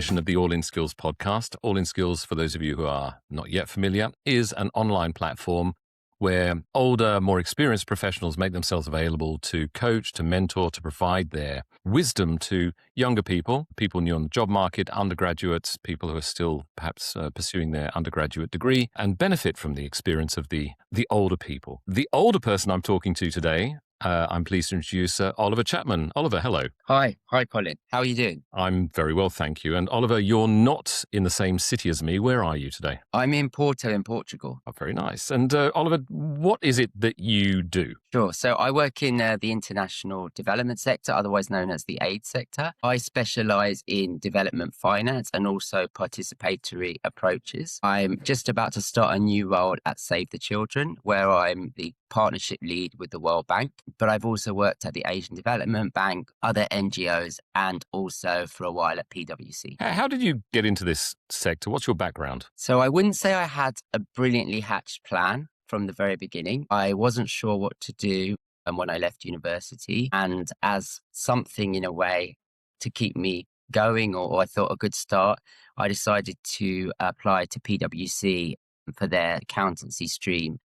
edition of the All In Skills podcast. All In Skills, for those of you who are not yet familiar, is an online platform where older, more experienced professionals make themselves available to coach, to mentor, to provide their wisdom to younger people, people new on the job market, undergraduates, people who are still perhaps pursuing their undergraduate degree, and benefit from the experience of the older people. The older person I'm talking to today, I'm pleased to introduce Oliver Chapman. Oliver, hello. Hi, Colin. How are you doing? I'm very well, thank you. And Oliver, you're not in the same city as me. Where are you today? I'm in Porto in Portugal. Oh, very nice. And Oliver, what is it that you do? Sure. So I work in the international development sector, otherwise known as the aid sector. I specialize in development finance and also participatory approaches. I'm just about to start a new role at Save the Children, where I'm the partnership lead with the World Bank. But I've also worked at the Asian Development Bank, other NGOs, and also for a while at PwC. How did you get into this sector? What's your background? So I wouldn't say I had a brilliantly hatched plan from the very beginning. I wasn't sure what to do when I left university. And as something in a way to keep me going, or I thought a good start, I decided to apply to PwC for their accountancy stream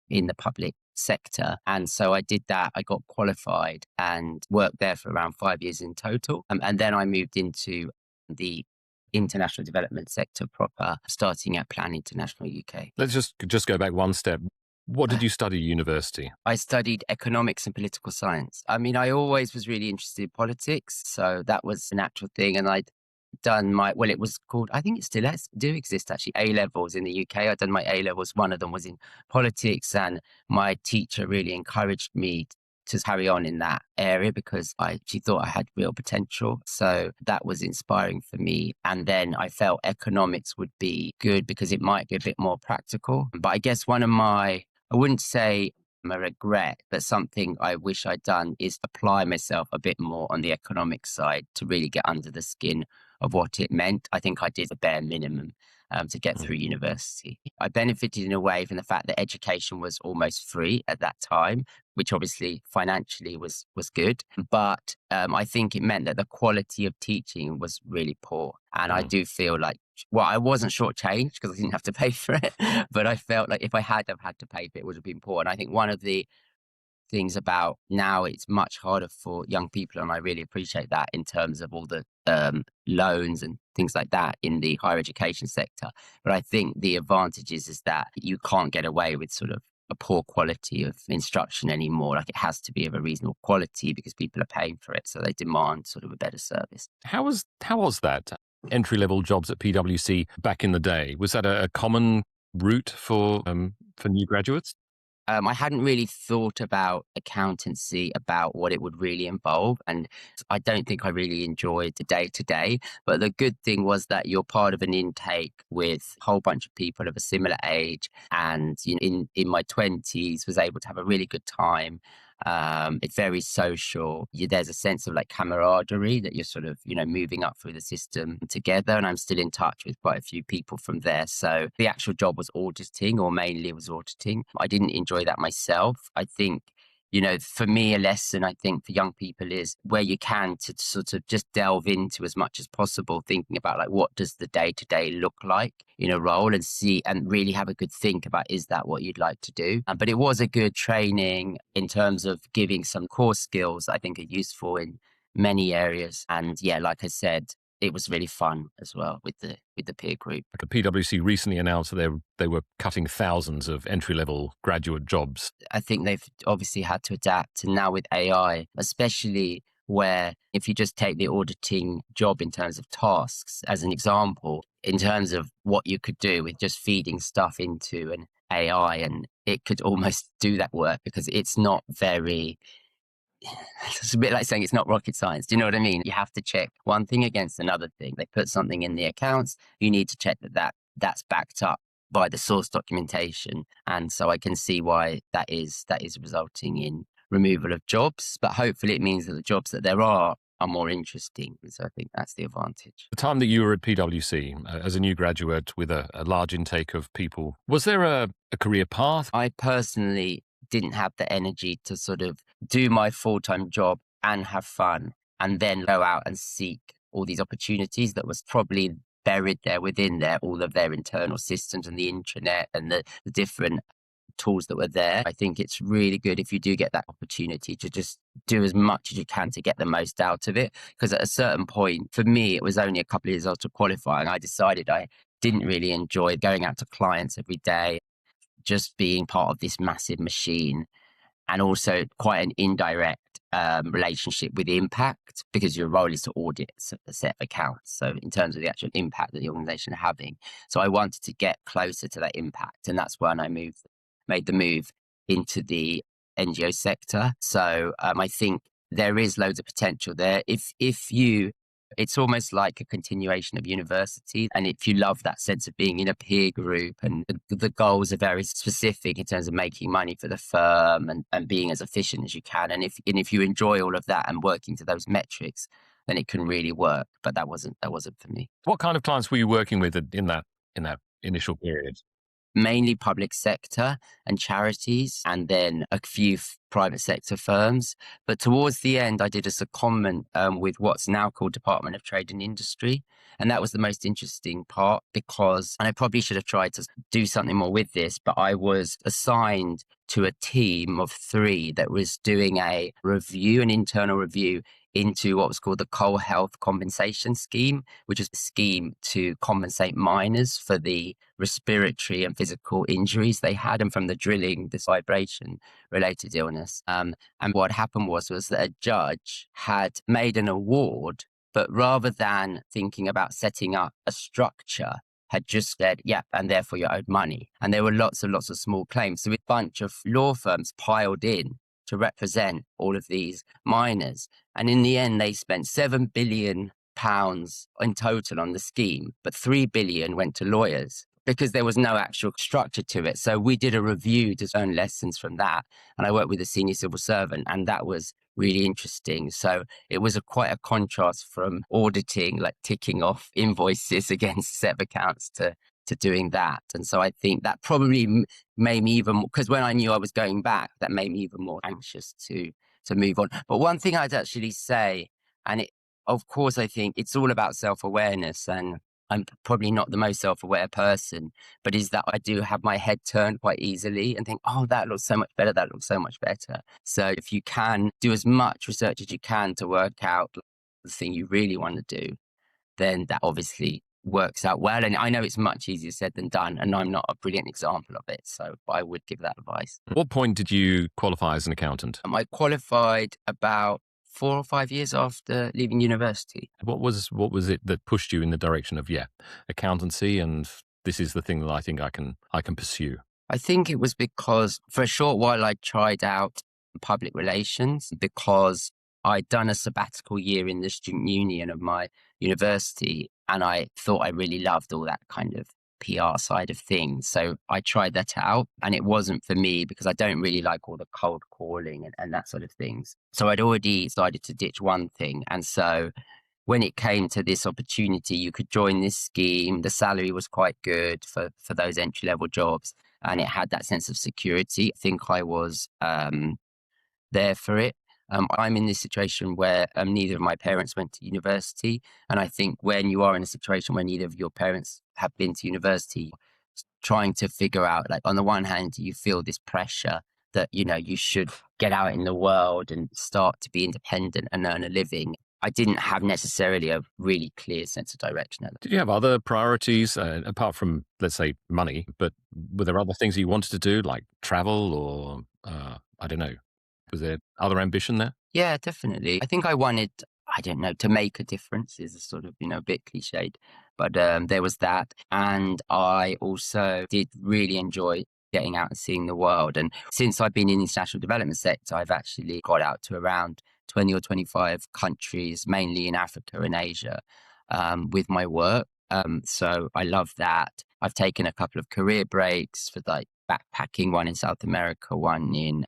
in the public sector. And so I did that. I got qualified and worked there for around 5 years in total. And then I moved into the international development sector proper, starting at Plan International UK. Let's just go back one step. What did you study at university? I studied economics and political science. I mean, I always was really interested in politics, so that was a natural thing. And I'd done it was called, I think it still do exist actually, A-levels in the UK. I'd done my A-levels. One of them was in politics, and my teacher really encouraged me to carry on in that area because she thought I had real potential. So that was inspiring for me. And then I felt economics would be good because it might be a bit more practical. But I guess I wouldn't say a regret, but something I wish I'd done is apply myself a bit more on the economic side to really get under the skin of what it meant. I think I did the bare minimum to get through university. I benefited in a way from the fact that education was almost free at that time, which obviously financially was good. But I think it meant that the quality of teaching was really poor. And I do feel like, I wasn't shortchanged because I didn't have to pay for it, but I felt like if I had have had to pay for it, it would have been poor. And I think one of the things about now, it's much harder for young people, and I really appreciate that in terms of all the loans and things like that in the higher education sector. But I think the advantage is that you can't get away with sort of a poor quality of instruction anymore. Like, it has to be of a reasonable quality because people are paying for it, so they demand sort of a better service. How was that entry-level jobs at PwC back in the day? Was that a common route for new graduates? I hadn't really thought about accountancy, about what it would really involve. And I don't think I really enjoyed the day-to-day. But the good thing was that you're part of an intake with a whole bunch of people of a similar age. And in my 20s, was able to have a really good time. It's very social. There's a sense of like camaraderie that you're sort of, moving up through the system together. And I'm still in touch with quite a few people from there. So the actual job was auditing, or mainly was auditing. I didn't enjoy that myself. I think, for me, a lesson I think for young people is where you can to sort of just delve into as much as possible, thinking about like, what does the day-to-day look like in a role, and see and really have a good think about, is that what you'd like to do? But it was a good training in terms of giving some core skills that I think are useful in many areas. And yeah, like I said, it was really fun as well with the peer group. The PwC recently announced that they were cutting thousands of entry-level graduate jobs. I think they've obviously had to adapt. And now with AI, especially where if you just take the auditing job in terms of tasks as an example, in terms of what you could do with just feeding stuff into an AI, and it could almost do that work because it's not very... It's a bit like saying it's not rocket science. Do you know what I mean? You have to check one thing against another thing. They put something in the accounts. You need to check that's backed up by the source documentation. And so I can see why that is resulting in removal of jobs. But hopefully it means that the jobs that there are more interesting. So I think that's the advantage. The time that you were at PwC as a new graduate with a large intake of people, was there a career path? I personally didn't have the energy to sort of do my full-time job and have fun and then go out and seek all these opportunities that was probably buried there within there, all of their internal systems and the intranet and the different tools that were there. I think it's really good if you do get that opportunity to just do as much as you can to get the most out of it. Because at a certain point, for me, it was only a couple of years after qualifying, I decided I didn't really enjoy going out to clients every day, just being part of this massive machine, and also quite an indirect relationship with impact, because your role is to audit a set of accounts. So in terms of the actual impact that the organization are having. So I wanted to get closer to that impact. And that's when I made the move into the NGO sector. So I think there is loads of potential there. It's almost like a continuation of university. And if you love that sense of being in a peer group, and the goals are very specific in terms of making money for the firm and being as efficient as you can. And if you enjoy all of that and working to those metrics, then it can really work. But that wasn't for me. What kind of clients were you working with in that initial period? Mainly public sector and charities, and then a few private sector firms. But towards the end, I did a secondment with what's now called Department of Trade and Industry. And that was the most interesting part, because, and I probably should have tried to do something more with this, but I was assigned to a team of 3 that was doing an internal review into what was called the Coal Health Compensation Scheme, which is a scheme to compensate miners for the respiratory and physical injuries they had, and from the drilling, this vibration-related illness. And what happened was that a judge had made an award, but rather than thinking about setting up a structure, had just said, yeah, and therefore you're owed money. And there were lots of small claims. So a bunch of law firms piled in to represent all of these miners. And in the end, they spent £7 billion in total on the scheme, but 3 billion went to lawyers because there was no actual structure to it. So we did a review to learn lessons from that. And I worked with a senior civil servant, and that was really interesting. So it was quite a contrast from auditing, like ticking off invoices against a set of accounts, to doing that. And so I think that probably made me even more, because when I knew I was going back, that made me even more anxious to move on. But one thing I'd actually say, and of course, I think it's all about self-awareness, and I'm probably not the most self-aware person, but is that I do have my head turned quite easily and think, oh, that looks so much better. That looks so much better. So if you can do as much research as you can to work out the thing you really want to do, then that obviously works out well. And I know it's much easier said than done, and I'm not a brilliant example of it. So I would give that advice. At what point did you qualify as an accountant? I qualified about 4 or 5 years after leaving university. What was it that pushed you in the direction of, accountancy, and this is the thing that I think I can pursue? I think it was because for a short while I tried out public relations, because I'd done a sabbatical year in the student union of my university, and I thought I really loved all that kind of PR side of things. So I tried that out, and it wasn't for me because I don't really like all the cold calling and that sort of things. So I'd already decided to ditch one thing. And so when it came to this opportunity, you could join this scheme. The salary was quite good for those entry-level jobs, and it had that sense of security. I think I was there for it. I'm in this situation where neither of my parents went to university. And I think when you are in a situation where neither of your parents have been to university, trying to figure out, like, on the one hand, you feel this pressure that, you should get out in the world and start to be independent and earn a living. I didn't have necessarily a really clear sense of direction. Did you have other priorities apart from, let's say, money? But were there other things you wanted to do, like travel, or I don't know? Was there other ambition there? Yeah, definitely. I think I wanted, I don't know, to make a difference is a sort of, a bit cliched, but there was that. And I also did really enjoy getting out and seeing the world. And since I've been in the international development sector, I've actually got out to around 20 or 25 countries, mainly in Africa and Asia, with my work. So I love that. I've taken a couple of career breaks for like backpacking, one in South America, one in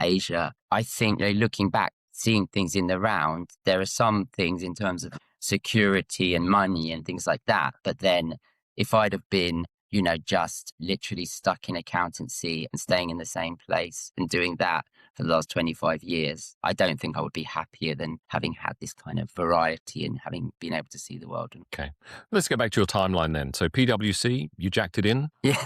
Asia. I think, looking back, seeing things in the round, there are some things in terms of security and money and things like that. But then if I'd have been, just literally stuck in accountancy and staying in the same place and doing that for the last 25 years, I don't think I would be happier than having had this kind of variety and having been able to see the world. Okay. Let's get back to your timeline then. So PwC, you jacked it in. Yeah.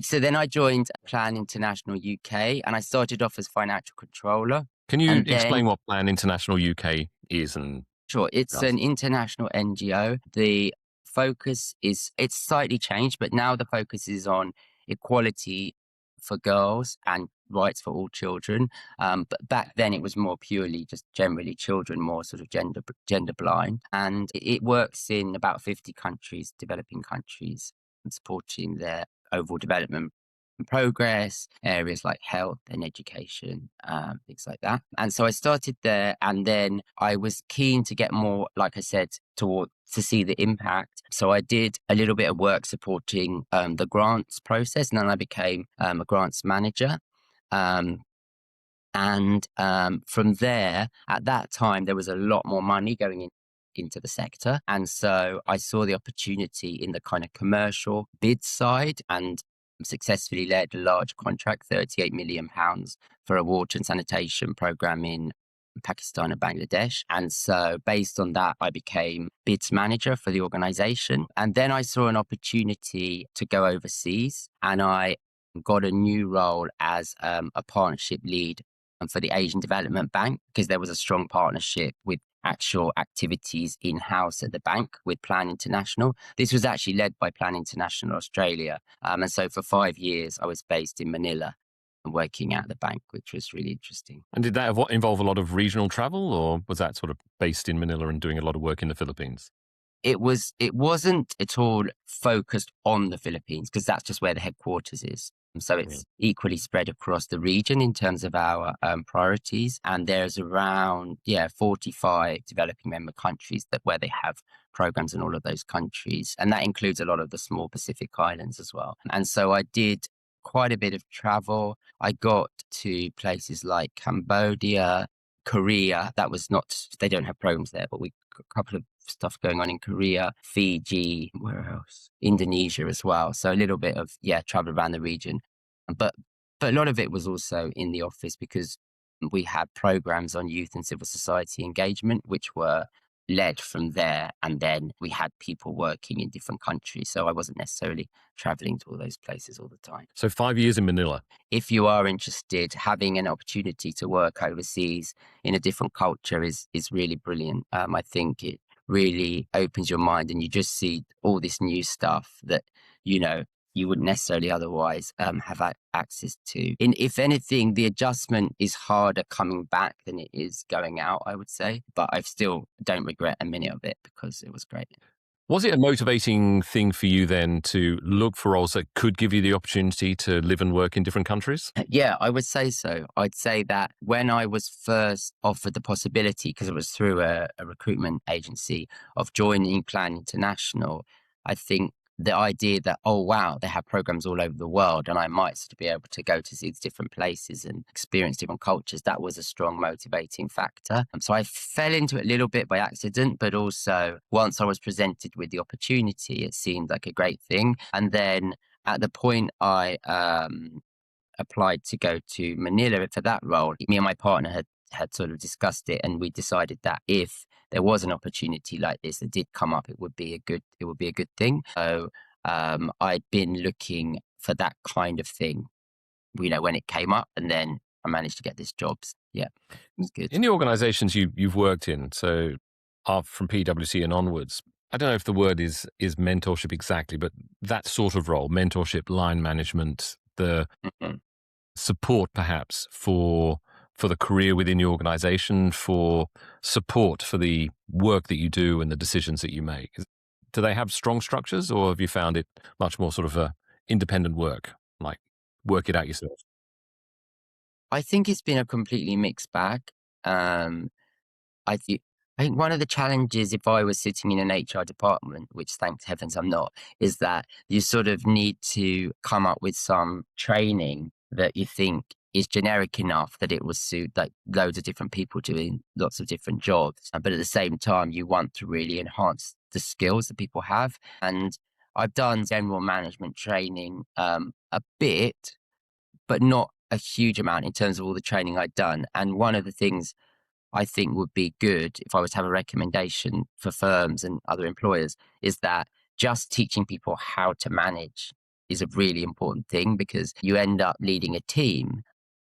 So then I joined Plan International UK and I started off as financial controller. Can you And then, explain what Plan International UK is and sure, it's does? an international NGO. The focus it's slightly changed, but now the focus is on equality for girls and rights for all children. But back then it was more purely just generally children, more sort of gender blind. And it works in about 50 countries, developing countries, and supporting their overall development and progress, areas like health and education, things like that. And so I started there, and then I was keen to get more, like I said, to see the impact. So I did a little bit of work supporting the grants process, and then I became a grants manager. Um, and from there, at that time, there was a lot more money going into the sector. And so I saw the opportunity in the kind of commercial bid side and successfully led a large contract, £38 million for a water and sanitation program in Pakistan and Bangladesh. And so based on that, I became bids manager for the organization. And then I saw an opportunity to go overseas, and I got a new role as a partnership lead for the Asian Development Bank, because there was a strong partnership with actual activities in-house at the bank with Plan International. This was actually led by Plan International Australia. And so for 5 years, I was based in Manila and working at the bank, which was really interesting. And did that involve a lot of regional travel, or was that sort of based in Manila and doing a lot of work in the Philippines? It wasn't at all focused on the Philippines, because that's just where the headquarters is. So it's equally spread across the region in terms of our priorities. And there's around 45 developing member countries where they have programs in all of those countries. And that includes a lot of the small Pacific islands as well. And so I did quite a bit of travel. I got to places like Cambodia, Korea. That was not, they don't have programs there, but we got a couple of stuff going on in Korea, Fiji, where else? Indonesia as well. So a little bit of, travel around the region. But a lot of it was also in the office, because we had programs on youth and civil society engagement, which were led from there. And then we had people working in different countries. So I wasn't necessarily traveling to all those places all the time. So 5 years in Manila. If you are interested, having an opportunity to work overseas in a different culture is really brilliant. I think it really opens your mind, and you just see all this new stuff that, you wouldn't necessarily otherwise have access to. If anything, the adjustment is harder coming back than it is going out, I would say. But I still don't regret a minute of it, because it was great. Was it a motivating thing for you then to look for roles that could give you the opportunity to live and work in different countries? Yeah, I would say so. I'd say that when I was first offered the possibility, because it was through a recruitment agency, of joining Plan International, I think the idea that, oh, wow, they have programs all over the world and I might sort of be able to go to these different places and experience different cultures, that was a strong motivating factor. So I fell into it a little bit by accident, but also once I was presented with the opportunity, it seemed like a great thing. And then at the point I applied to go to Manila for that role, me and my partner had sort of discussed it, and we decided that if there was an opportunity like this that did come up, it would be a good thing. So I'd been looking for that kind of thing, when it came up, and then I managed to get this job. Yeah, it was good. In the organizations you've worked in, so from PwC and onwards, I don't know if the word is mentorship exactly, but that sort of role, mentorship, line management, the support perhaps for the career within the organization, for support for the work that you do and the decisions that you make. Do they have strong structures, or have you found it much more sort of independent work, like work it out yourself? I think it's been a completely mixed bag. I think one of the challenges, if I was sitting in an HR department, which thank heavens I'm not, is that you sort of need to come up with some training that you think is generic enough that it will suit like loads of different people doing lots of different jobs. But at the same time, you want to really enhance the skills that people have. And I've done general management training a bit, but not a huge amount in terms of all the training I'd done. And one of the things I think would be good if I was to have a recommendation for firms and other employers is that just teaching people how to manage is a really important thing, because you end up leading a team.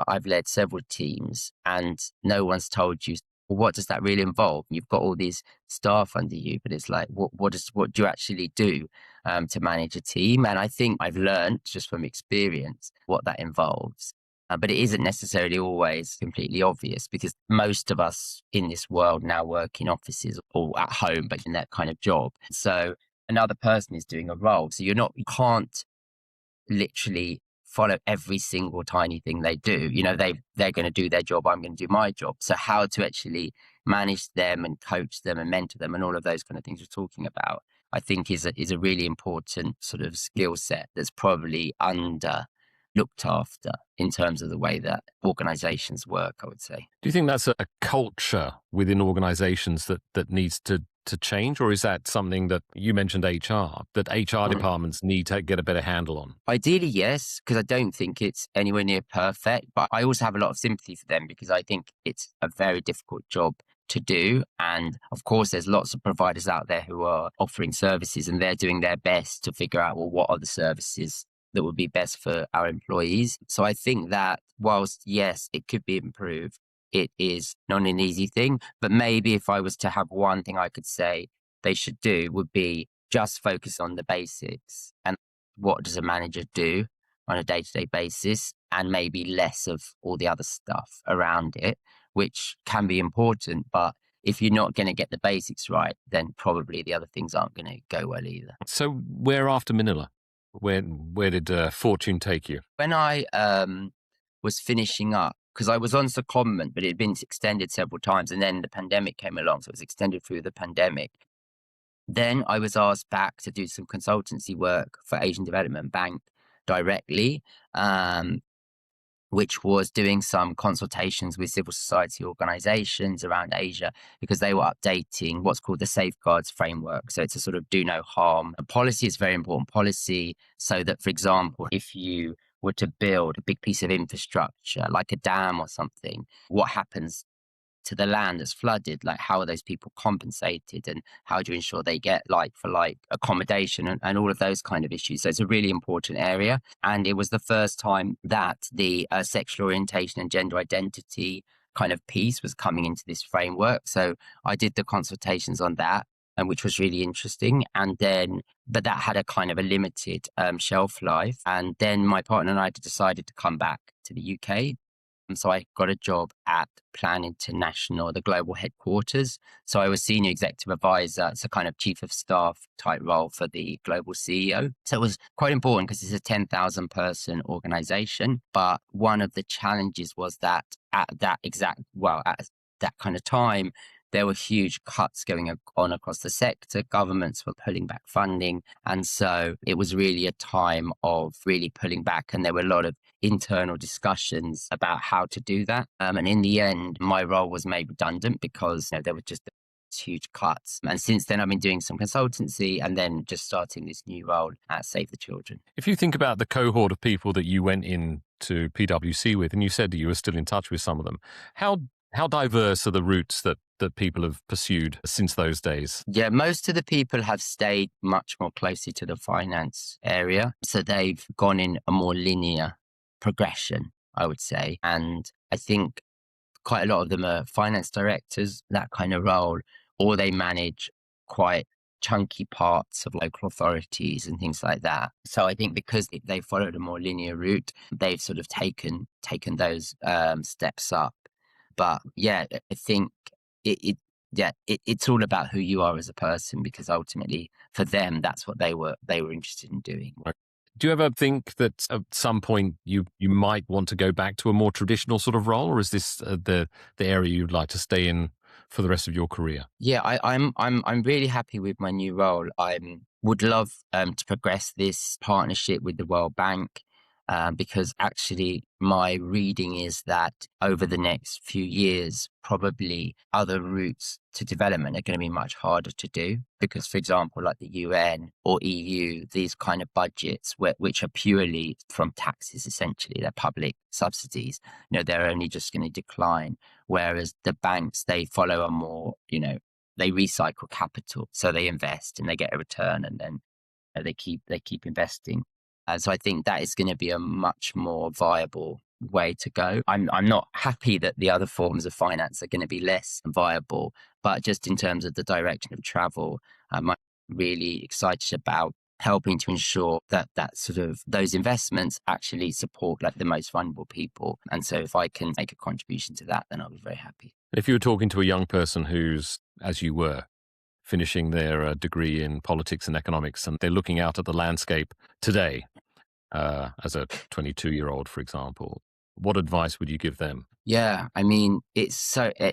I've led several teams and no one's told you, well, what does that really involve? You've got all these staff under you, but it's like, what do you actually do to manage a team? And I think I've learned just from experience what that involves. But it isn't necessarily always completely obvious, because most of us in this world now work in offices or at home, but in that kind of job. So another person is doing a role. So you can't literally follow every single tiny thing they do. They're going to do their job. I'm going to do my job. So how to actually manage them and coach them and mentor them and all of those kind of things we're talking about, I think is a really important sort of skill set that's probably under looked after in terms of the way that organizations work, I would say. Do you think that's a culture within organizations that needs to change, or is that something that you mentioned that HR departments need to get a better handle on? Ideally, yes, because I don't think it's anywhere near perfect, but I also have a lot of sympathy for them because I think it's a very difficult job to do. And of course, there's lots of providers out there who are offering services and they're doing their best to figure out, well, what are the services that would be best for our employees. So I think that whilst, yes, it could be improved, it is not an easy thing. But maybe if I was to have one thing I could say they should do, would be just focus on the basics and what does a manager do on a day-to-day basis, and maybe less of all the other stuff around it, which can be important. But if you're not going to get the basics right, then probably the other things aren't going to go well either. So where after Manila? Where did fortune take you? When I was finishing up, because I was on secondment, but it had been extended several times, and then the pandemic came along, so it was extended through the pandemic. Then I was asked back to do some consultancy work for Asian Development Bank directly, which was doing some consultations with civil society organizations around Asia, because they were updating what's called the safeguards framework. So it's a sort of do no harm policy. It's very important policy, so that, for example, if you were to build a big piece of infrastructure like a dam or something, what happens to the land that's flooded? Like, how are those people compensated, and how do you ensure they get like for like accommodation and all of those kind of issues? So it's a really important area. And it was the first time that the sexual orientation and gender identity kind of piece was coming into this framework. So I did the consultations on that, and which was really interesting. And then, but that had a kind of a limited shelf life. And then my partner and I decided to come back to the UK. And so I got a job at Plan International, the global headquarters. So I was senior executive advisor. It's a kind of chief of staff type role for the global CEO. So it was quite important because it's a 10,000 person organization. But one of the challenges was that at that kind of time, there were huge cuts going on across the sector. Governments were pulling back funding. And so it was really a time of really pulling back. And there were a lot of internal discussions about how to do that. And in the end, my role was made redundant because there were just huge cuts. And since then, I've been doing some consultancy and then just starting this new role at Save the Children. If you think about the cohort of people that you went in to PwC with, and you said that you were still in touch with some of them, how diverse are the routes that people have pursued since those days? Yeah, most of the people have stayed much more closely to the finance area. So they've gone in a more linear progression, I would say. And I think quite a lot of them are finance directors, that kind of role, or they manage quite chunky parts of local authorities and things like that. So I think because they followed a more linear route, they've sort of taken those steps up. But yeah, I think it's all about who you are as a person, because ultimately for them, that's what they were interested in doing. Right. Do you ever think that at some point you might want to go back to a more traditional sort of role, or is this the area you'd like to stay in for the rest of your career? Yeah, I'm really happy with my new role. I would love to progress this partnership with the World Bank. because actually my reading is that over the next few years, probably other routes to development are going to be much harder to do because, for example, like the UN or EU, these kind of budgets which are purely from taxes, essentially, they're public subsidies, they're only just going to decline. Whereas the banks, they follow a more, they recycle capital. So they invest and they get a return, and then they keep investing. So I think that is going to be a much more viable way to go. I'm not happy that the other forms of finance are going to be less viable, but just in terms of the direction of travel, I'm really excited about helping to ensure that sort of those investments actually support like the most vulnerable people. And so if I can make a contribution to that, then I'll be very happy. If you were talking to a young person who's, as you were, finishing their degree in politics and economics, and they're looking out at the landscape today, as a 22-year-old, for example, what advice would you give them? Yeah, I mean,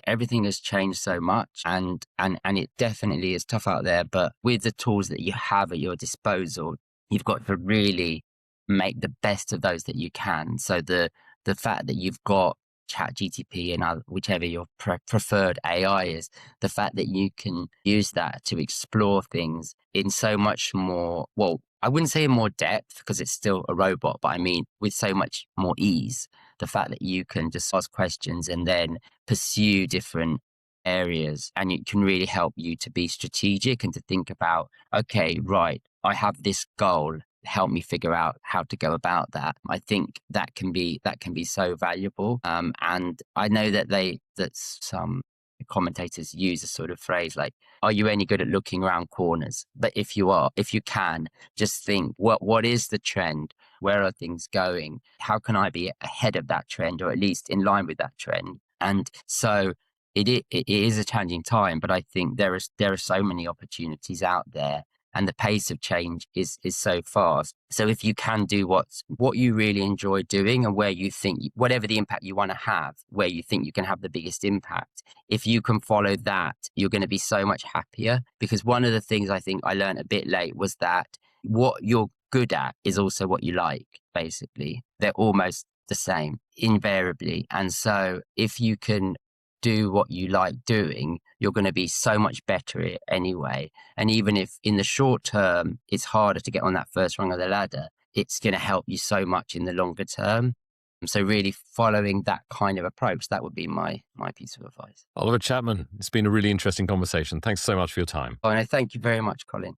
everything has changed so much, and it definitely is tough out there. But with the tools that you have at your disposal, you've got to really make the best of those that you can. So the fact that you've got ChatGTP and whichever your preferred AI is, the fact that you can use that to explore things in so much more, well, I wouldn't say in more depth because it's still a robot, but I mean with so much more ease. The fact that you can just ask questions and then pursue different areas, and it can really help you to be strategic and to think about, okay, right, I have this goal. Help me figure out how to go about that. I think that can be so valuable. And I know that some commentators use a sort of phrase like, are you any good at looking around corners? But if you can, just think, what is the trend? Where are things going? How can I be ahead of that trend, or at least in line with that trend? And so it is a challenging time, but I think there are so many opportunities out there, and the pace of change is so fast. So if you can do what you really enjoy doing, and where you think, whatever the impact you want to have, where you think you can have the biggest impact, if you can follow that, you're going to be so much happier. Because one of the things I think I learned a bit late was that what you're good at is also what you like, basically. They're almost the same, invariably. And so if you can do what you like doing, you're going to be so much better at it anyway. And even if in the short term, it's harder to get on that first rung of the ladder, it's going to help you so much in the longer term. So really following that kind of approach, that would be my piece of advice. Oliver Chapman, it's been a really interesting conversation. Thanks so much for your time. Oh, and I thank you very much, Colin.